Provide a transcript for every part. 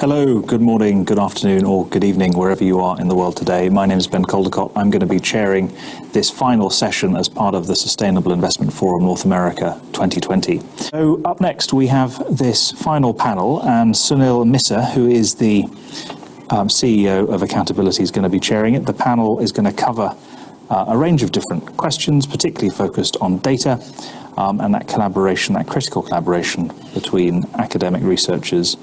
Hello, good morning, good afternoon, or good evening, wherever you are in the world today. My name is Ben Caldecott. I'm going to be chairing this final session as part of the Sustainable Investment Forum North America 2020. So up next, we have this final panel, and Sunil Missa, who is the CEO of AccountAbility, is going to be chairing it. The panel is going to cover a range of different questions, particularly focused on data and that collaboration, that critical collaboration between academic researchers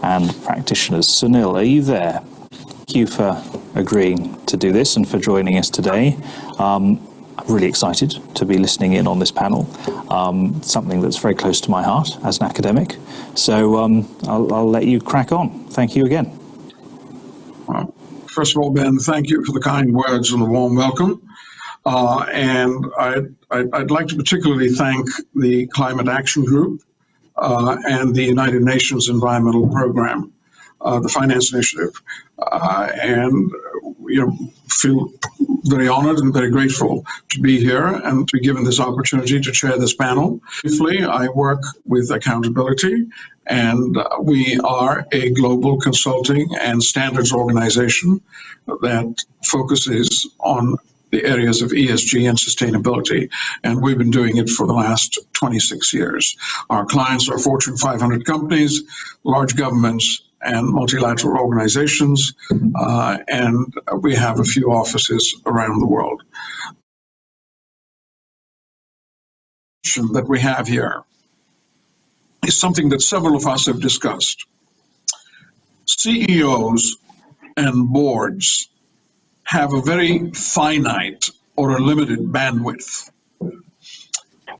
and practitioners. Sunil, are you there? Thank you for agreeing to do this and for joining us today. I'm really excited to be listening in on this panel, something that's very close to my heart as an academic. So I'll let you crack on. Thank you again. First of all, Ben, thank you for the kind words and the warm welcome. And I'd like to particularly thank the Climate Action Group and the United Nations Environmental Program, the Finance Initiative, and feel very honored and very grateful to be here and to be given this opportunity to chair this panel. Briefly, I work with AccountAbility, and we are a global consulting and standards organization that focuses on the areas of ESG and sustainability, and we've been doing it for the last 26 years. Our clients are Fortune 500 companies, large governments, and multilateral organizations, and we have a few offices around the world. That we have here is something that several of us have discussed. CEOs and boards have a very finite or a limited bandwidth.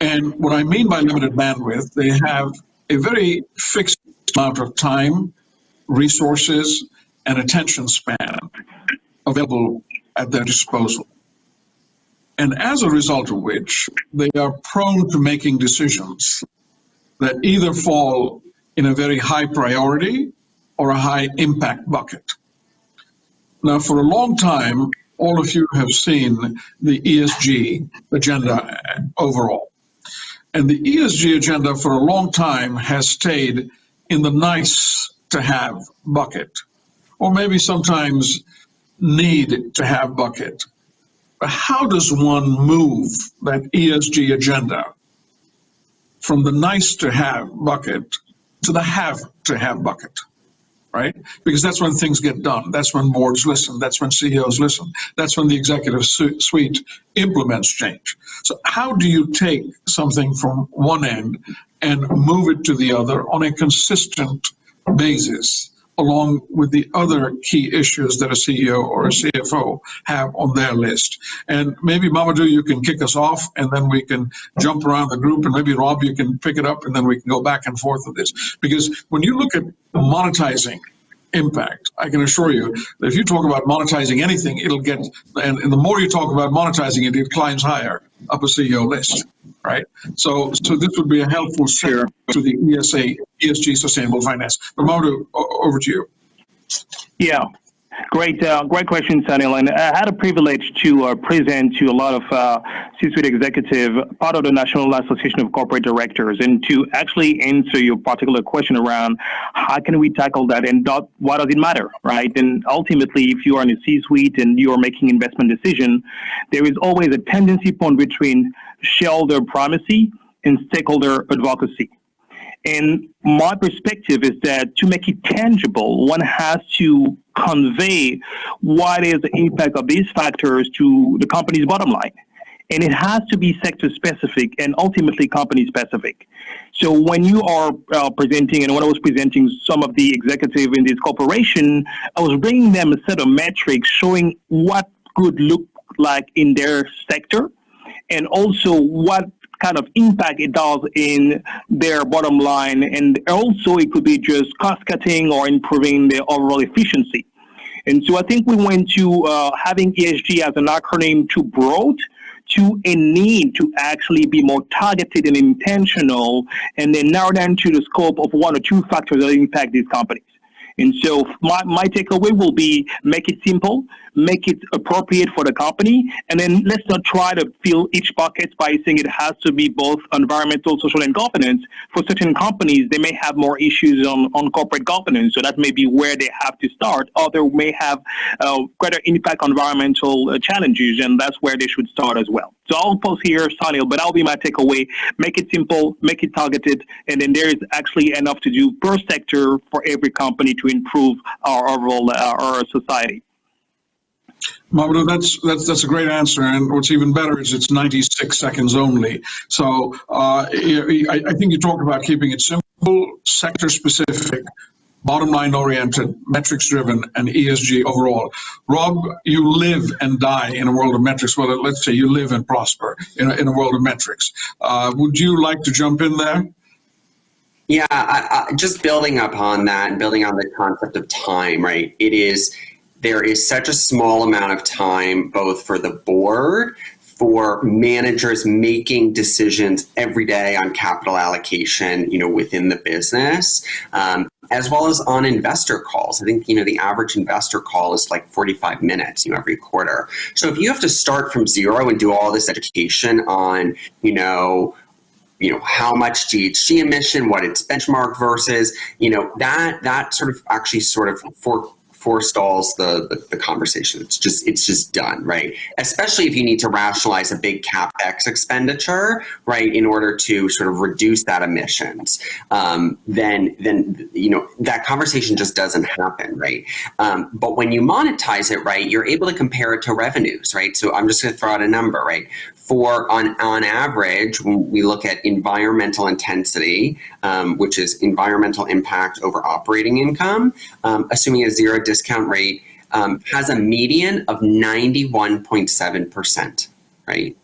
And what I mean by limited bandwidth, they have a very fixed amount of time, resources, and attention span available at their disposal. And as a result of which, they are prone to making decisions that either fall in a very high priority or a high impact bucket. Now, for a long time, all of you have seen the ESG agenda overall. And the ESG agenda for a long time has stayed in the nice to have bucket, or maybe sometimes need to have bucket. But how does one move that ESG agenda from the nice to have bucket to the have to have bucket? Right? Because that's when things get done. That's when boards listen. That's when CEOs listen. That's when the executive suite implements change. So how do you take something from one end and move it to the other on a consistent basis, along with the other key issues that a CEO or a CFO have on their list? And maybe, Mamadou, you can kick us off, and then we can jump around the group, and maybe, Rob, you can pick it up, and then we can go back and forth with this. Because when you look at monetizing impact, I can assure you that if you talk about monetizing anything, it'll get, and the more you talk about monetizing it, it climbs higher up a CEO list, right? So this would be a helpful share to the ESG Sustainable Finance. Mamadou, over to you. Yeah, great question, Sunil. And I had a privilege to present to a lot of C-suite executive, part of the National Association of Corporate Directors, and to actually answer your particular question around how can we tackle that and why does it matter, right? And ultimately, if you are in a C-suite and you are making investment decision, there is always a tendency point between shareholder primacy and stakeholder advocacy. And my perspective is that to make it tangible, one has to convey what is the impact of these factors to the company's bottom line. And it has to be sector specific and ultimately company specific. So when you are presenting, and when I was presenting some of the executive in this corporation, I was bringing them a set of metrics showing what could look like in their sector, and also what kind of impact it does in their bottom line. And also it could be just cost cutting or improving their overall efficiency. And so I think we went to having ESG as an acronym too broad, to a need to actually be more targeted and intentional, and then narrow down to the scope of one or two factors that impact these companies. And so my takeaway will be make it simple, make it appropriate for the company, and then let's not try to fill each bucket by saying it has to be both environmental, social, and governance. For certain companies, they may have more issues on corporate governance, so that may be where they have to start. Others may have greater impact on environmental challenges, and that's where they should start as well. So I'll pause here, Sunil, but that'll be my takeaway. Make it simple, make it targeted, and then there is actually enough to do per sector for every company to improve our overall our society. Mamadou, that's a great answer, and what's even better is it's 96 seconds only. So I think you talked about keeping it simple, sector-specific, bottom-line oriented, metrics-driven, and ESG overall. Rob, you live and die in a world of metrics. Well, let's say you live and prosper in a world of metrics. Would you like to jump in there? Yeah, just building upon that and building on the concept of time, right? There is such a small amount of time, both for the board, for managers making decisions every day on capital allocation, within the business, as well as on investor calls. I think, the average investor call is like 45 minutes, every quarter. So if you have to start from zero and do all this education on, how much GHG emission, what it's benchmarked versus, that sort of forestalls the conversation. It's just done, right? Especially if you need to rationalize a big CapEx expenditure, right, in order to sort of reduce that emissions. Then that conversation just doesn't happen, right? But when you monetize it, right, you're able to compare it to revenues, right? So I'm just going to throw out a number, right? For on average, when we look at environmental intensity, which is environmental impact over operating income, assuming a zero discount rate, has a median of 91.7%, right?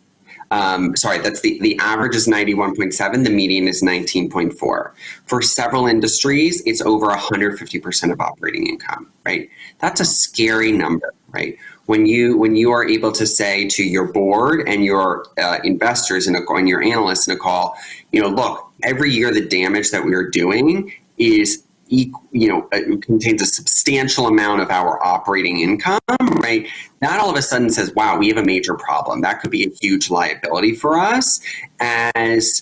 That's the average is 91.7, the median is 19.4. For several industries, it's over 150% of operating income, right? That's a scary number, right? When you are able to say to your board and your investors and your analysts in a call, look, every year the damage that we are doing is it contains a substantial amount of our operating income, right? That all of a sudden says, wow, we have a major problem. That could be a huge liability for us as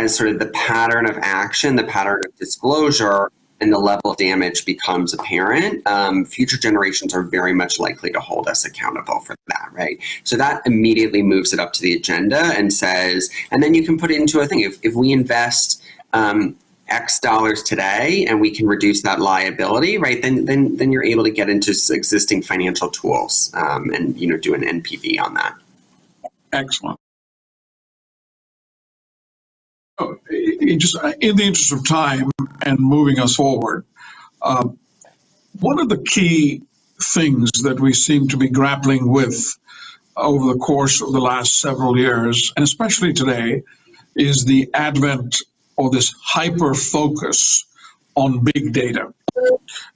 sort of the pattern of action, the pattern of disclosure, and the level of damage becomes apparent. Future generations are very much likely to hold us accountable for that, right? So that immediately moves it up to the agenda and says, and then you can put it into a thing. If we invest X dollars today and we can reduce that liability, right, then you're able to get into existing financial tools and do an NPV on that. Excellent. Just in the interest of time and moving us forward, one of the key things that we seem to be grappling with over the course of the last several years, and especially today, is the advent or this hyper focus on big data,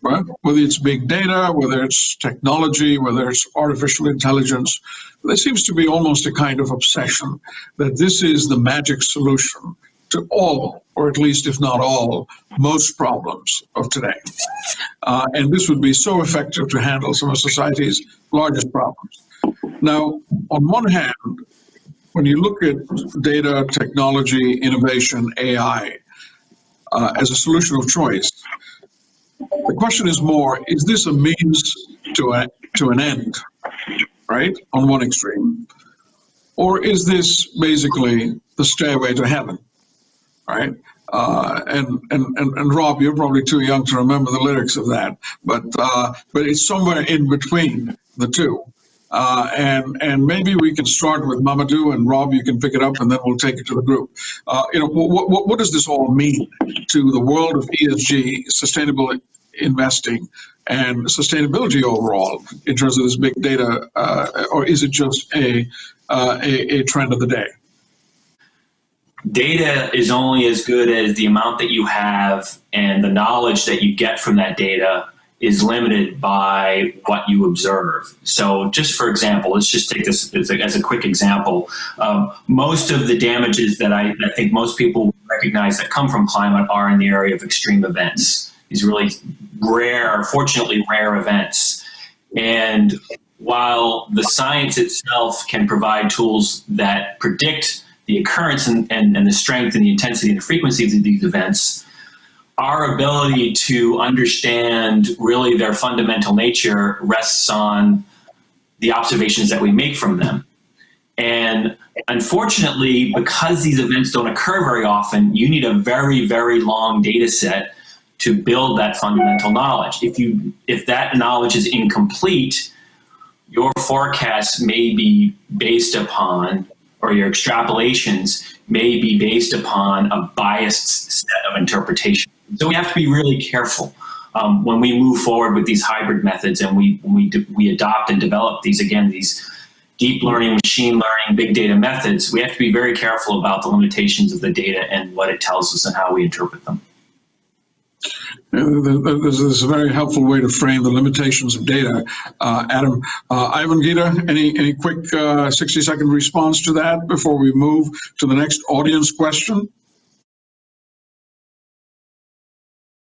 right? Whether it's big data, whether it's technology, whether it's artificial intelligence, there seems to be almost a kind of obsession that this is the magic solution to all, or at least if not all, most problems of today. And this would be so effective to handle some of society's largest problems. Now, on one hand, when you look at data, technology, innovation, AI, as a solution of choice, the question is more, is this a means to an end, right, on one extreme? Or is this basically the stairway to heaven, right? And Rob, you're probably too young to remember the lyrics of that, but it's somewhere in between the two. And maybe we can start with Mamadou, and Rob, you can pick it up, and then we'll take it to the group. What does this all mean to the world of ESG, sustainable investing, and sustainability overall in terms of this big data, or is it just a trend of the day? Data is only as good as the amount that you have, and the knowledge that you get from that data is limited by what you observe. So just for example, let's just take this as a quick example. Most of the damages that I think most people recognize that come from climate are in the area of extreme events. These really rare, fortunately rare events. And while the science itself can provide tools that predict the occurrence and the strength and the intensity and the frequency of these events, our ability to understand really their fundamental nature rests on the observations that we make from them. And unfortunately, because these events don't occur very often, you need a very, very long data set to build that fundamental knowledge. If that knowledge is incomplete, your forecasts may be based upon, or your extrapolations may be based upon, a biased set of interpretation. So we have to be really careful when we move forward with these hybrid methods, and we adopt and develop these deep learning, machine learning, big data methods. We have to be very careful about the limitations of the data and what it tells us and how we interpret them. This is a very helpful way to frame the limitations of data. Adam, Ivan Gita, any quick 60-second response to that before we move to the next audience question?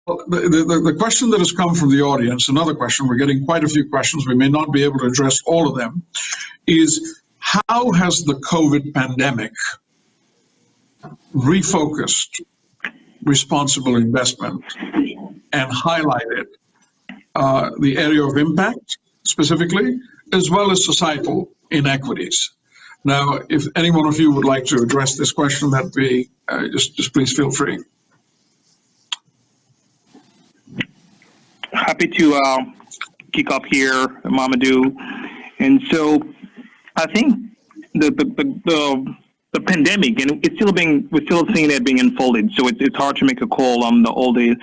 Well, the question that has come from the audience, another question, we're getting quite a few questions, we may not be able to address all of them, is how has the COVID pandemic refocused responsible investment and highlighted the area of impact specifically, as well as societal inequities? Now, if any one of you would like to address this question, that'd be just please feel free. Happy to kick off here, Mamadou. And so I think the pandemic, and we're still seeing that being unfolded. So it's hard to make a call on all the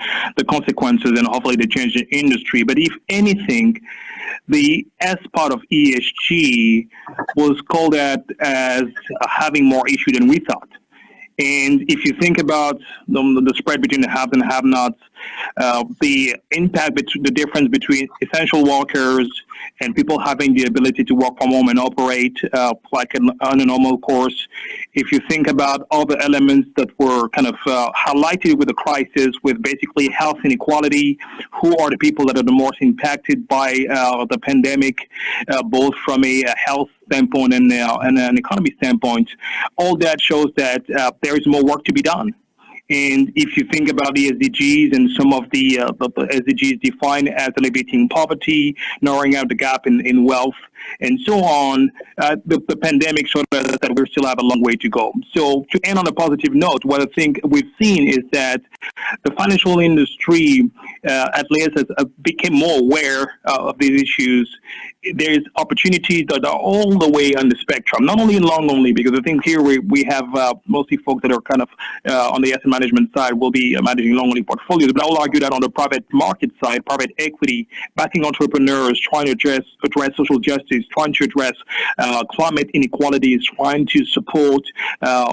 consequences and hopefully the change in industry. But if anything, the S part of ESG was called out as having more issue than we thought. And if you think about the spread between the haves and have-nots, the impact, the difference between essential workers and people having the ability to work from home and operate like on a normal course, if you think about all the elements that were kind of highlighted with the crisis, with basically health inequality, who are the people that are the most impacted by the pandemic, both from a health standpoint and an economy standpoint, all that shows that there is more work to be done. And if you think about the SDGs and some of the SDGs defined as alleviating poverty, narrowing out the gap in wealth, and so on, the pandemic showed us that we still have a long way to go. So to end on a positive note, what I think we've seen is that the financial industry, at least, has become more aware of these issues. There's opportunities that are all the way on the spectrum, not only in long only, because I think here we have mostly folks that are kind of on the asset management side will be managing long only portfolios, but I will argue that on the private market side, private equity, backing entrepreneurs, trying to address social justice, trying to address climate inequalities, trying to support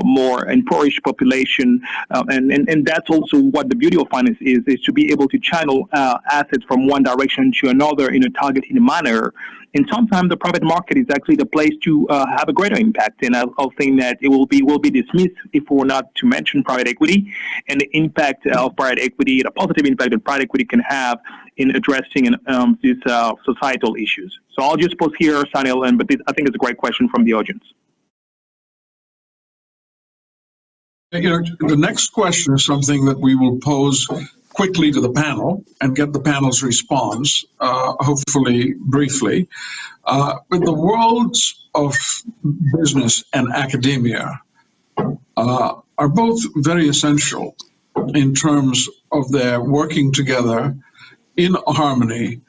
more impoverished population, and that's also what the beauty of finance is to be able to channel assets from one direction to another in a targeted manner. And sometimes the private market is actually the place to have a greater impact. And I'll think that it will be dismissed if we're not to mention private equity and the impact of private equity, the positive impact that private equity can have in addressing these societal issues. So I'll just pause here, Sunil, but I think it's a great question from the audience. The next question is something that we will pose quickly to the panel and get the panel's response, hopefully briefly. But the worlds of business and academia are both very essential in terms of their working together in harmony,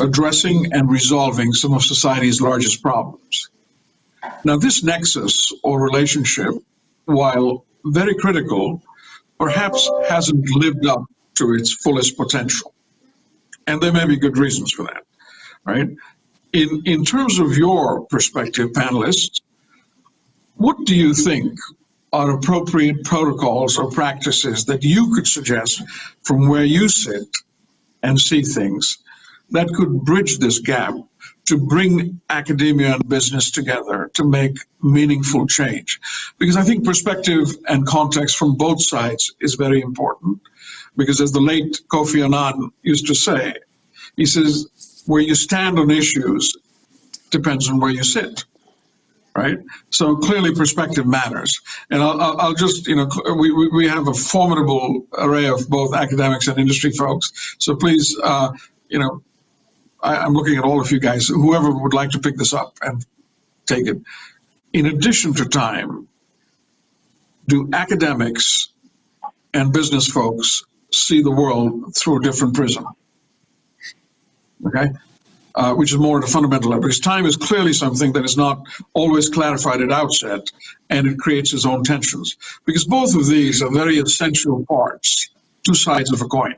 addressing and resolving some of society's largest problems. Now, this nexus or relationship, while very critical, perhaps hasn't lived up to its fullest potential. And there may be good reasons for that, right? In terms of your perspective, panelists, what do you think are appropriate protocols or practices that you could suggest from where you sit and see things that could bridge this gap to bring academia and business together to make meaningful change? Because I think perspective and context from both sides is very important. Because as the late Kofi Annan used to say, he says, where you stand on issues depends on where you sit, right? So clearly perspective matters. And I'll just, we have a formidable array of both academics and industry folks. So please, I'm looking at all of you guys, whoever would like to pick this up and take it. In addition to time, do academics and business folks see the world through a different prism? Okay? Which is more at a fundamental level. Because time is clearly something that is not always clarified at outset, and it creates its own tensions. Because both of these are very essential parts, two sides of a coin.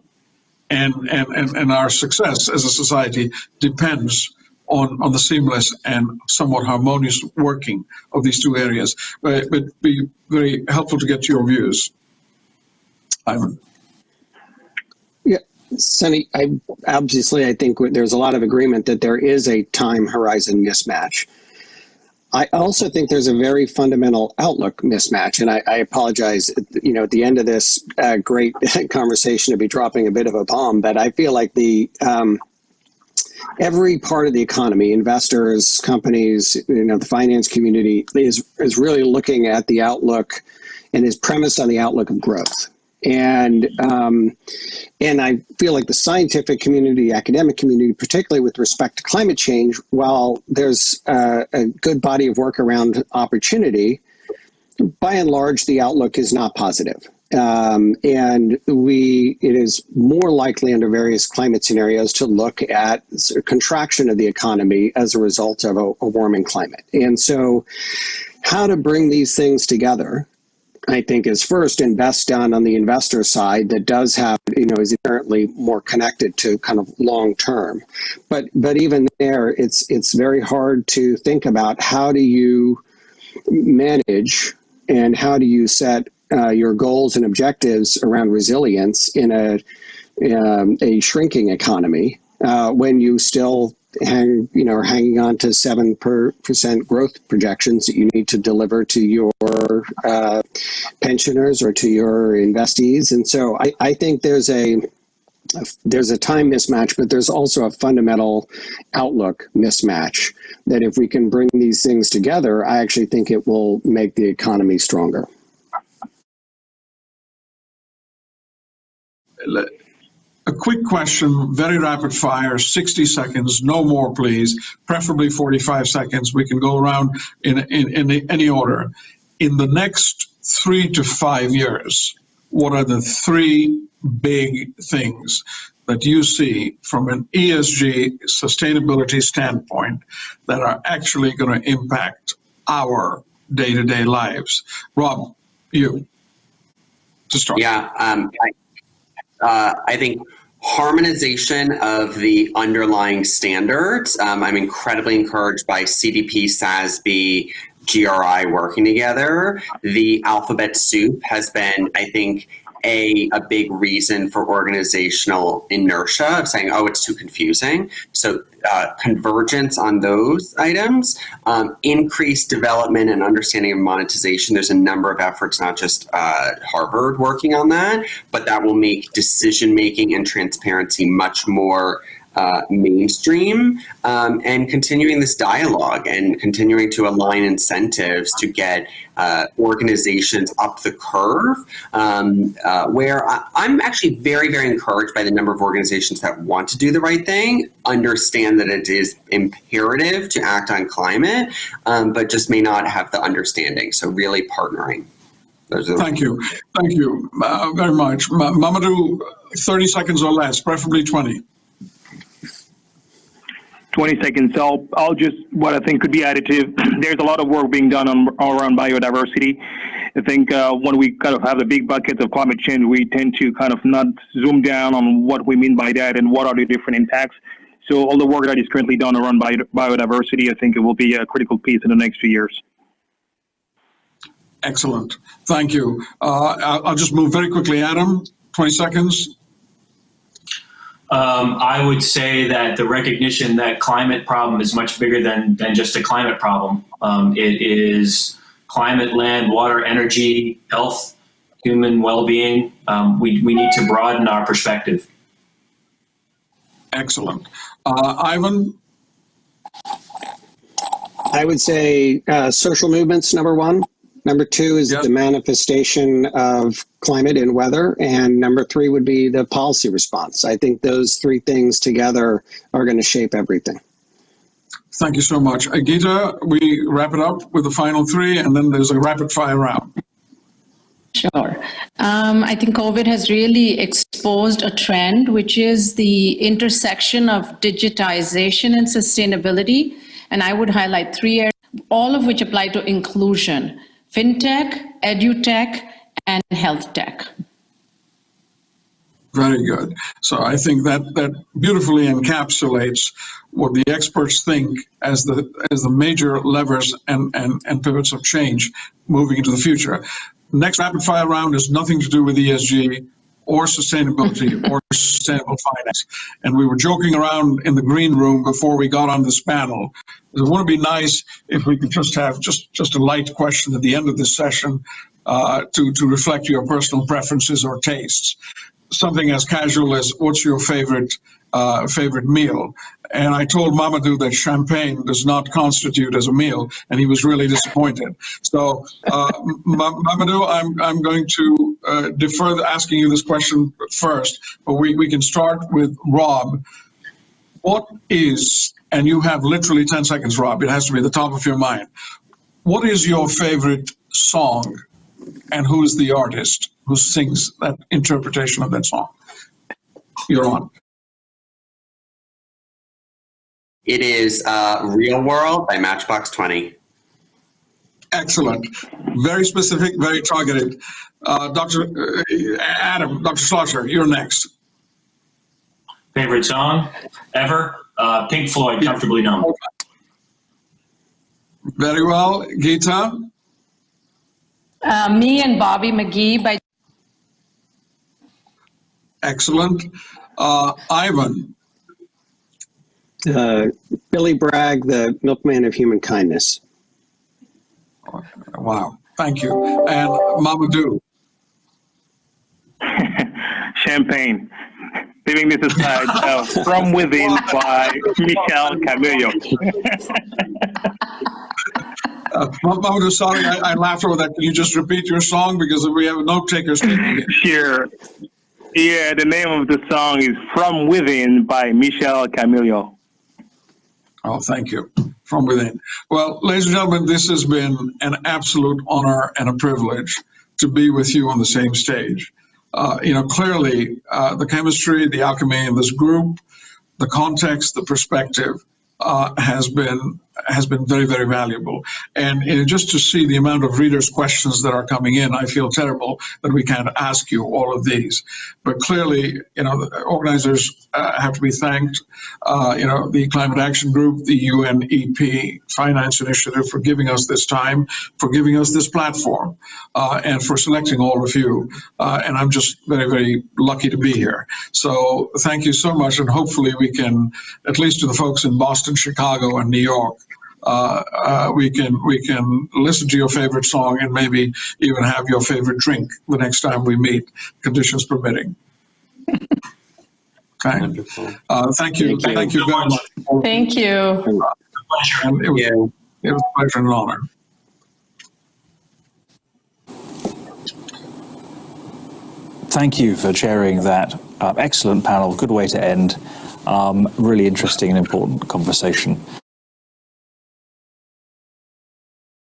And our success as a society depends on the seamless and somewhat harmonious working of these two areas. But be very helpful to get your views. Ivan. Yeah, Sunny, I think there's a lot of agreement that there is a time horizon mismatch. I also think there's a very fundamental outlook mismatch, and I apologize, at the end of this great conversation to be dropping a bit of a bomb, but I feel like every part of the economy, investors, companies, the finance community is really looking at the outlook and is premised on the outlook of growth. And I feel like the scientific community, academic community, particularly with respect to climate change, while there's a good body of work around opportunity, by and large, the outlook is not positive. And it is more likely under various climate scenarios to look at contraction of the economy as a result of a warming climate. And so how to bring these things together, I think, is first invest down on the investor side that does have, is inherently more connected to kind of long term. But even there, it's very hard to think about how do you manage and how do you set your goals and objectives around resilience in a shrinking economy when you still are hanging on to 7% growth projections that you need to deliver to your pensioners or to your investees. And so I think there's a time mismatch, but there's also a fundamental outlook mismatch that if we can bring these things together, I actually think it will make the economy stronger. A quick question, very rapid fire, 60 seconds, no more, please, preferably 45 seconds. We can go around in any order. In the next 3 to 5 years, what are the 3 big things that you see from an ESG sustainability standpoint that are actually going to impact our day-to-day lives? Rob, you, to start. Yeah, I think harmonization of the underlying standards. I'm incredibly encouraged by CDP, SASB, GRI working together. The alphabet soup has been, I think, a big reason for organizational inertia of saying, oh, it's too confusing. So convergence on those items, increased development and understanding of monetization. There's a number of efforts, not just Harvard working on that, but that will make decision-making and transparency much more mainstream, and continuing this dialogue and continuing to align incentives to get organizations up the curve, where I'm actually very, very encouraged by the number of organizations that want to do the right thing, understand that it is imperative to act on climate, but just may not have the understanding. So really partnering. Thank you. Thank you very much. Mamadou, 30 seconds or less, preferably 20. 20 seconds. So I'll just, what I think could be additive, there's a lot of work being done around biodiversity. I think when we kind of have the big buckets of climate change, we tend to kind of not zoom down on what we mean by that and what are the different impacts. So all the work that is currently done around biodiversity, I think it will be a critical piece in the next few years. Excellent. Thank you. I'll just move very quickly. Adam, 20 seconds. I would say that the recognition that climate problem is much bigger than just a climate problem. It is climate, land, water, energy, health, human well-being. We need to broaden our perspective. Excellent. Ivan? I would say social movements, number one. Number two is the manifestation of climate and weather. And number three would be the policy response. I think those three things together are going to shape everything. Thank you so much. Geeta, we wrap it up with the final three, and then there's a rapid fire round. Sure. I think COVID has really exposed a trend, which is the intersection of digitization and sustainability. And I would highlight three areas, all of which apply to inclusion: fintech, edutech, and health tech. Very good. So I think that beautifully encapsulates what the experts think as the major levers and pivots of change moving into the future. Next rapid fire round has nothing to do with ESG or sustainability or sustainable finance. And we were joking around in the green room before we got on this panel. It would be nice if we could just have just a light question at the end of this session to reflect your personal preferences or tastes. Something as casual as, what's your favorite meal? And I told Mamadou that champagne does not constitute as a meal, and he was really disappointed. So, Mamadou, I'm going to defer asking you this question first, but we can start with Rob. What is, and you have literally 10 seconds, Rob, it has to be at the top of your mind. What is your favorite song, and who is the artist who sings that interpretation of that song? You're on. It is Real World by Matchbox 20. Excellent. Very specific, very targeted. Dr. Schlosser, you're next. Favorite song ever? Pink Floyd, Comfortably Numb. Very well. Geeta? Me and Bobby McGee by. Excellent. Ivan? Billy Bragg, the milkman of human kindness. Wow. Thank you. And Mamadou? Champagne. Leaving this aside, From Within by Michel Camillo. Mamadou, sorry, I laughed over that. Can you just repeat your song? Because we have note takers taking it. Sure. Yeah, the name of the song is From Within by Michel Camillo. Oh, thank you. From Within. Well, ladies and gentlemen, this has been an absolute honor and a privilege to be with you on the same stage. Clearly, the chemistry, the alchemy in this group, the context, the perspective has been very, very valuable. And just to see the amount of readers' questions that are coming in, I feel terrible that we can't ask you all of these. But clearly, the organizers have to be thanked. The Climate Action Group, the UNEP Finance Initiative for giving us this time, for giving us this platform, and for selecting all of you. And I'm just very, very lucky to be here. So thank you so much. And hopefully we can, at least to the folks in Boston, Chicago, and New York, we can listen to your favorite song and maybe even have your favorite drink the next time we meet, conditions permitting. Okay. Wonderful. Thank you. Thank you very much. Thank you. And it was a pleasure and an honor. Thank you for chairing that excellent panel. Good way to end. Really interesting and important conversation.